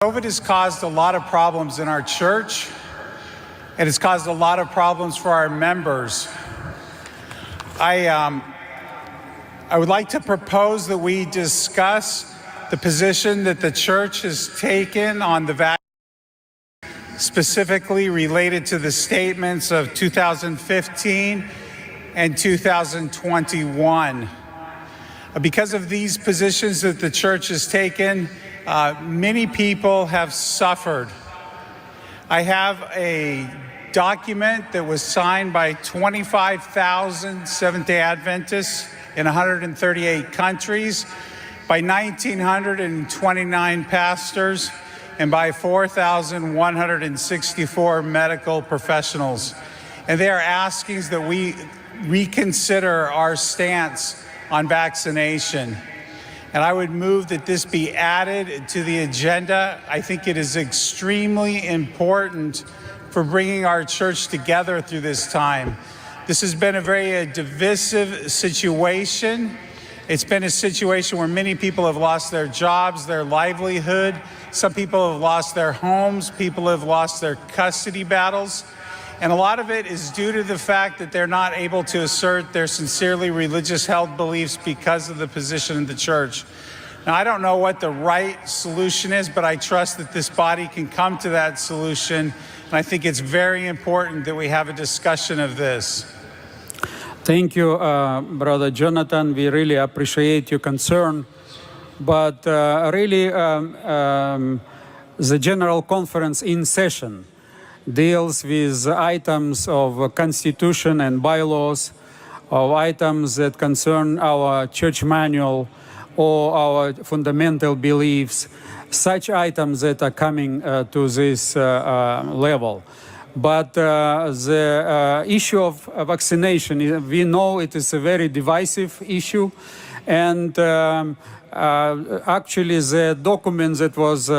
COVID has caused a lot of problems in our church, and it's caused a lot of problems for our members. I would like to propose that we discuss the position that the church has taken on the vaccine, specifically related to the statements of 2015 and 2021. Because of these positions that the church has taken, many people have suffered. I have a document that was signed by 25,000 Seventh-day Adventists in 138 countries, by 1,929 pastors, and by 4,164 medical professionals. And they are asking that we reconsider our stance on vaccination. And I would move that this be added to the agenda. I think it is extremely important for bringing our church together through this time. This has been a very divisive situation. It's been a situation where many people have lost their jobs, their livelihood. Some people have lost their homes. People have lost their custody battles. And a lot of it is due to the fact that they're not able to assert their sincerely religious held beliefs because of the position of the church. Now, I don't know what the right solution is, but I trust that this body can come to that solution. And I think it's very important that we have a discussion of this. Thank you, Brother Jonathan. We really appreciate your concern. But the General Conference in session deals with items of constitution and bylaws, of items that concern our church manual or our fundamental beliefs, such items that are coming to this level. But the issue of vaccination, we know it is a very divisive issue, and actually the document that was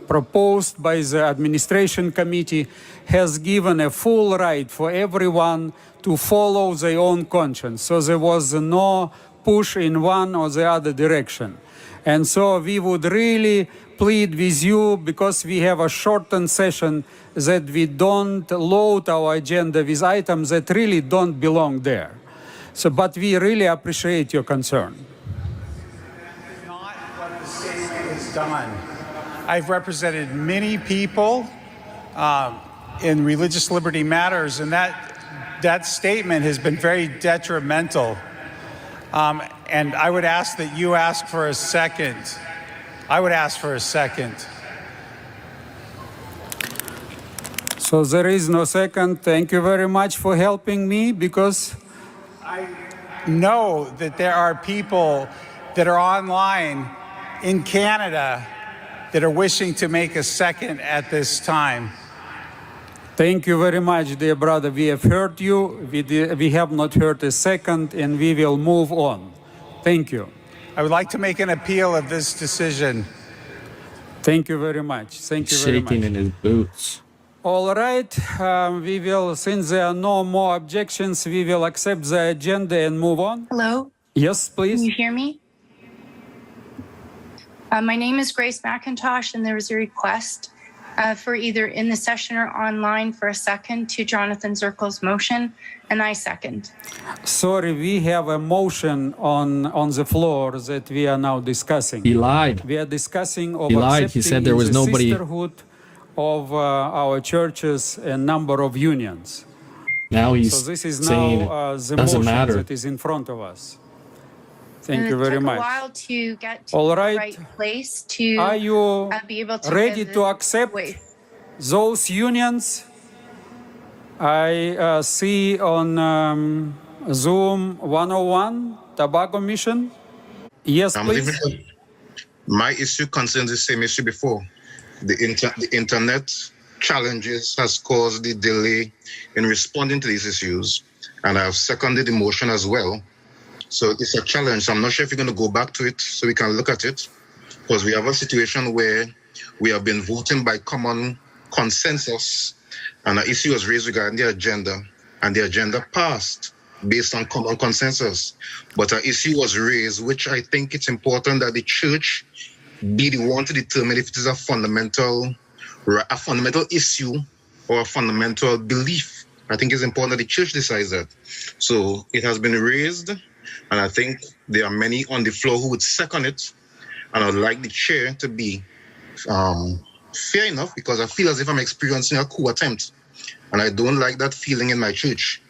proposed by the administration committee has given a full right for everyone to follow their own conscience. So there was no push in one or the other direction. And so we would really plead with you, because we have a shortened session, that we don't load our agenda with items that really don't belong there. So, but we really appreciate your concern. Not what the statement has done. I've represented many people in Religious Liberty Matters, and that statement has been very detrimental. And I would ask that you ask for a second. I would ask for a second. So there is no second. Thank you very much for helping me, because I know that there are people that are online in Canada that are wishing to make a second at this time. Thank you very much, dear brother. We have heard you. We have not heard a second, and we will move on. Thank you. I would like to make an appeal of this decision. Thank you very much. Thank you very much. Shaking in his boots. All right. We will, since there are no more objections, we will accept the agenda and move on. Hello? Yes, please. Can you hear me? My name is Grace McIntosh, and there was a request for either in the session or online for a second to Jonathan Zirkle's motion, and I second. Sorry, we have a motion on the floor that we are now discussing. He lied. We are discussing of He lied. He said there was the nobody. sisterhood of our churches and number of unions. Now he's So this is saying now the doesn't motion matter. that is in front of us. Thank And you very It much. took a while to get to All the right. right place to Are you be able to ready get to the accept way. those unions? I see on Zoom 101, Tobacco Mission. Yes, please. My issue concerns the same issue before. The internet challenges has caused the delay in responding to these issues, and I've seconded the motion as well. So it's a challenge. I'm not sure if you're going to go back to it so we can look at it, because we have a situation where we have been voting by common consensus, and an issue was raised regarding the agenda, and the agenda passed based on common consensus. But an issue was raised, which I think it's important that the church be the one to determine if it is a fundamental issue or a fundamental belief. I think it's important that the church decides that. So it has been raised, and I think there are many on the floor who would second it. And I'd like the chair to be fair enough, because I feel as if I'm experiencing a coup attempt, and I don't like that feeling in my church.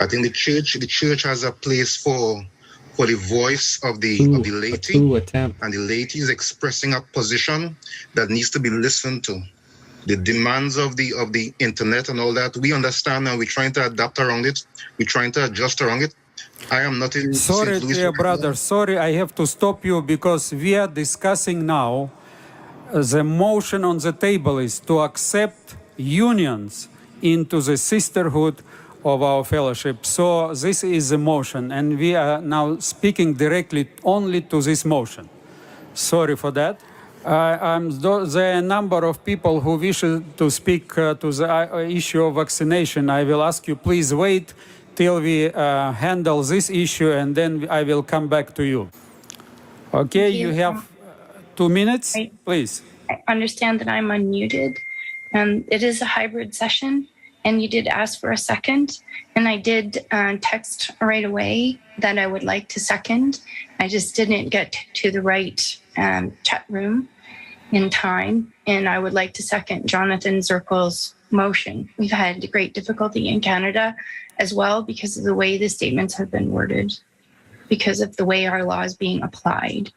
I think the church has a place for the voice of the laity, coup attempt. and the laity is expressing a position that needs to be listened to. The demands of the internet and all that, we understand, and we're trying to adapt around it. We're trying to adjust around it. I am not in Sorry, St. Louis dear right brother, now. sorry, I have to stop you because we are discussing now. The motion on the table is to accept unions into the sisterhood of our fellowship. So this is the motion, and we are now speaking directly only to this motion. Sorry for that. There are a number of people who wish to speak to the issue of vaccination. I will ask you, please wait till we handle this issue, and then I will come back to you. Okay, you have 2 minutes, please. I understand that I'm unmuted, and it is a hybrid session, and you did ask for a second, and I did text right away that I would like to second. I just didn't get to the right chat room in time, and I would like to second Jonathan Zirkle's motion. We've had great difficulty in Canada as well because of the way the statements have been worded, because of the way our law is being applied.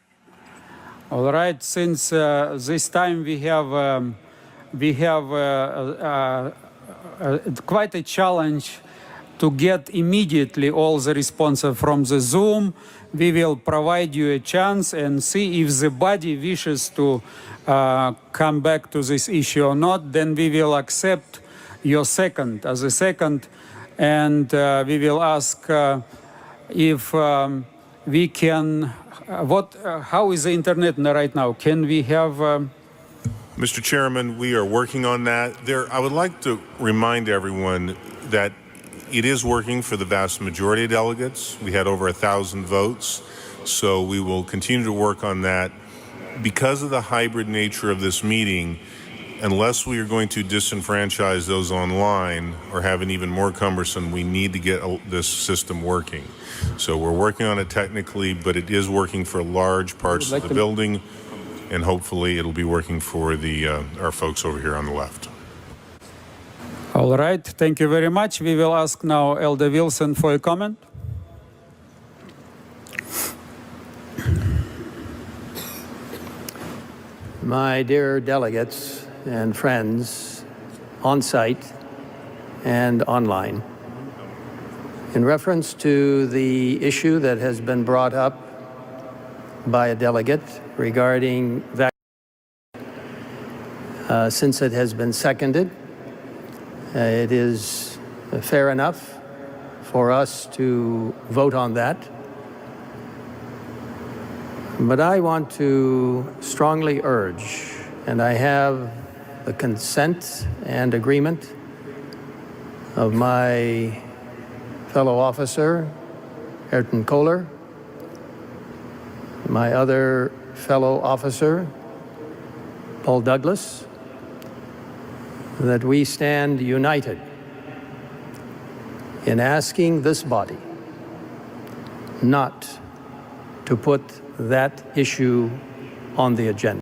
All right. Since this time we have quite a challenge to get immediately all the responses from the Zoom. We will provide you a chance and see if the body wishes to come back to this issue or not. Then we will accept your second as a second, and we will ask if we can. How is the internet right now? Can we have? Mr. Chairman, we are working on that. I would like to remind everyone that it is working for the vast majority of delegates. We had over 1,000 votes, so we will continue to work on that. Because of the hybrid nature of this meeting, unless we are going to disenfranchise those online or have an even more cumbersome, we need to get this system working. So we're working on it technically, but it is working for large parts of the building, and hopefully it'll be working for our folks over here on the left. All right, thank you very much. We will ask now Elder Wilson for a comment. My dear delegates and friends on site and online, in reference to the issue that has been brought up by a delegate regarding vaccine, since it has been seconded, it is fair enough for us to vote on that. But I want to strongly urge, and I have the consent and agreement of my fellow officer, Ayrton Kohler, my other fellow officer, Paul Douglas, that we stand united in asking this body not to put that issue on the agenda.